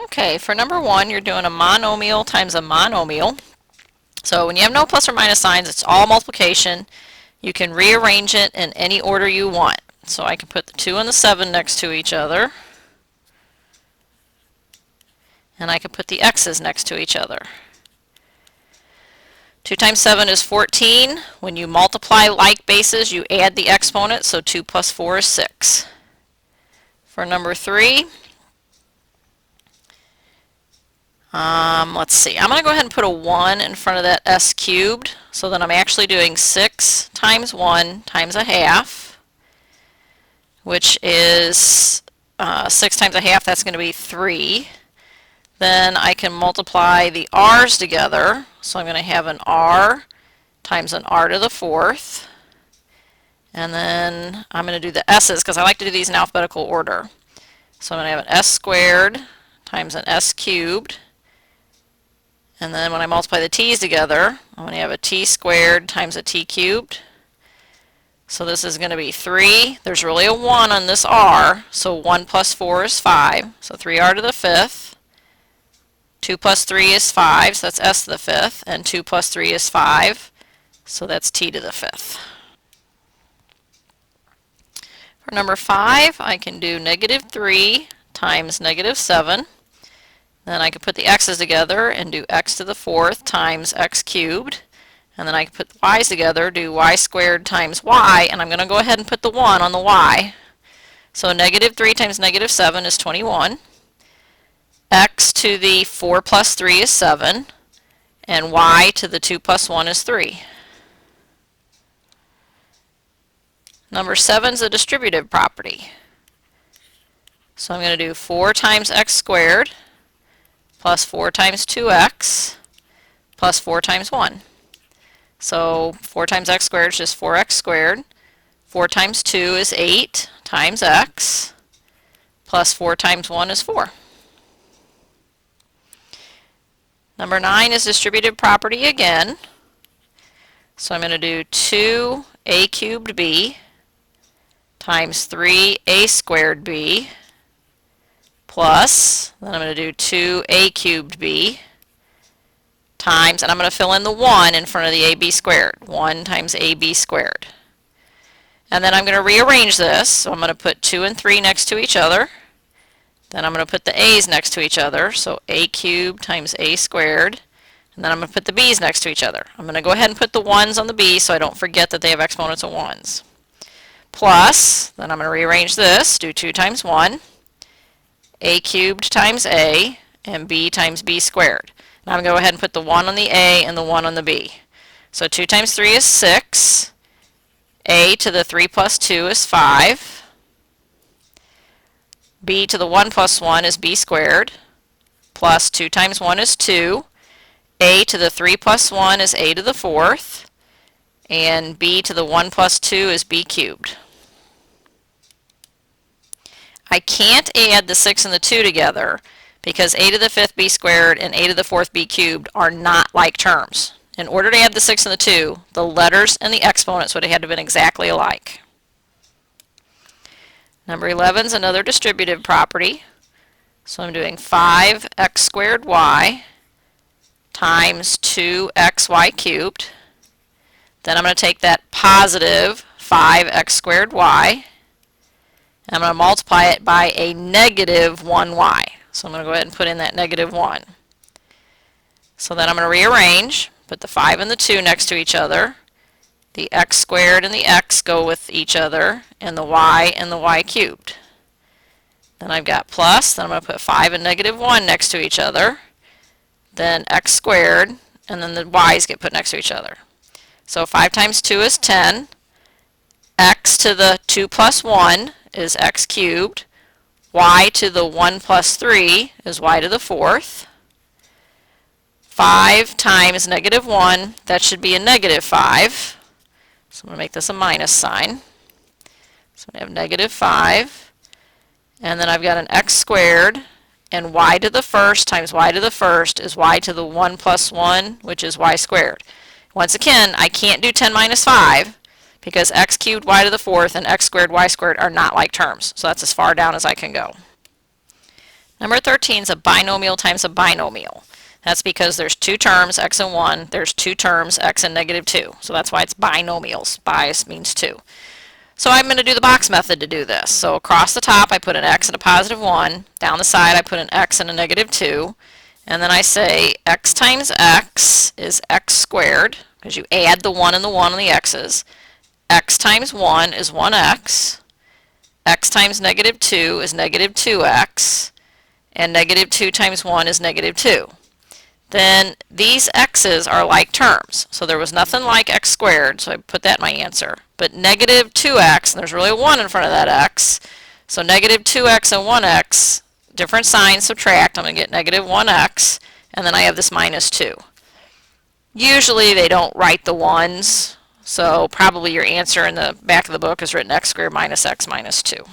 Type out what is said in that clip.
Okay, for number 1, you're doing a monomial times a monomial. So when you have no plus or minus signs, it's all multiplication. You can rearrange it in any order you want. So I can put the 2 and the 7 next to each other. And I can put the x's next to each other. 2 times 7 is 14. When you multiply like bases, you add the exponent, so 2 plus 4 is 6. For number 3, let's see, I'm going to go ahead and put a 1 in front of that s cubed, so that I'm actually doing 6 times 1 times a half, which is 6 times a half, that's going to be 3. Then I can multiply the r's together, so I'm going to have an r times an r to the 4th, and then I'm going to do the s's because I like to do these in alphabetical order. So I'm going to have an s squared times an s cubed, and then when I multiply the t's together, I'm going to have a t squared times a t cubed. So this is going to be 3. There's really a 1 on this r, so 1 plus 4 is 5, so 3r to the 5th. 2 plus 3 is 5, so that's s to the 5th, and 2 plus 3 is 5, so that's t to the 5th. For number 5, I can do -3 times -7. Then I can put the x's together and do x to the 4th times x cubed. And then I can put the y's together, do y squared times y, and I'm going to go ahead and put the 1 on the y. So -3 times -7 is 21. X to the 4 plus 3 is 7, and y to the 2 plus 1 is 3. Number 7 is a distributive property. So I'm going to do 4 times x squared plus 4 times 2x plus 4 times 1. So 4 times x squared is just 4x squared. 4 times 2 is 8 times x plus 4 times 1 is 4. Number 9 is distributive property again. So I'm going to do 2a cubed b times 3a squared b plus, then I'm going to do 2a cubed b times, and I'm going to fill in the 1 in front of the ab squared. 1 times ab squared. And then I'm going to rearrange this. So I'm going to put 2 and 3 next to each other. Then I'm going to put the a's next to each other, so a cubed times a squared, and then I'm going to put the b's next to each other. I'm going to go ahead and put the 1's on the b so I don't forget that they have exponents of 1's. Plus, then I'm going to rearrange this, do 2 times 1, a cubed times a, and b times b squared. Now I'm going to go ahead and put the 1 on the a and the 1 on the b. So 2 times 3 is 6, a to the 3 plus 2 is 5, b to the 1 plus 1 is b squared, plus 2 times 1 is 2, a to the 3 plus 1 is a to the 4th, and b to the 1 plus 2 is b cubed. I can't add the 6 and the 2 together because a to the 5th b squared and a to the 4th b cubed are not like terms. In order to add the 6 and the 2, the letters and the exponents would have had to have been exactly alike. Number 11 is another distributive property. So I'm doing 5x squared y times 2xy cubed. Then I'm going to take that positive 5x squared y, and I'm going to multiply it by a negative 1y. So I'm going to go ahead and put in that negative 1. So then I'm going to rearrange, put the 5 and the 2 next to each other. The x squared and the x go with each other, and the y cubed. Then I've got plus, then I'm going to put 5 and negative 1 next to each other, then x squared, and then the y's get put next to each other. So 5 times 2 is 10, x to the 2 plus 1 is x cubed, y to the 1 plus 3 is y to the 4th, 5 times negative 1, that should be a negative 5. So I'm going to make this a minus sign. So I have negative 5, and then I've got an x squared, and y to the 1st times y to the 1st is y to the 1 plus 1, which is y squared. Once again, I can't do 10 minus 5 because x cubed y to the 4th and x squared y squared are not like terms. So that's as far down as I can go. Number 13 is a binomial times a binomial. That's because there's two terms, x and 1. There's two terms, x and -2. So that's why it's binomials. Bi means 2. So I'm going to do the box method to do this. So across the top I put an x and a positive 1. Down the side I put an x and a -2. And then I say x times x is x squared, because you add the 1 and the 1 on the x's. X times 1 is 1x. X times -2 is -2x. And -2 times 1 is -2. Then these x's are like terms. So there was nothing like x squared, so I put that in my answer. But -2x, and there's really a 1 in front of that x, so -2x and 1x, different signs, subtract, I'm going to get -1x, and then I have this -2. Usually they don't write the 1s, so probably your answer in the back of the book is written x squared minus x minus 2.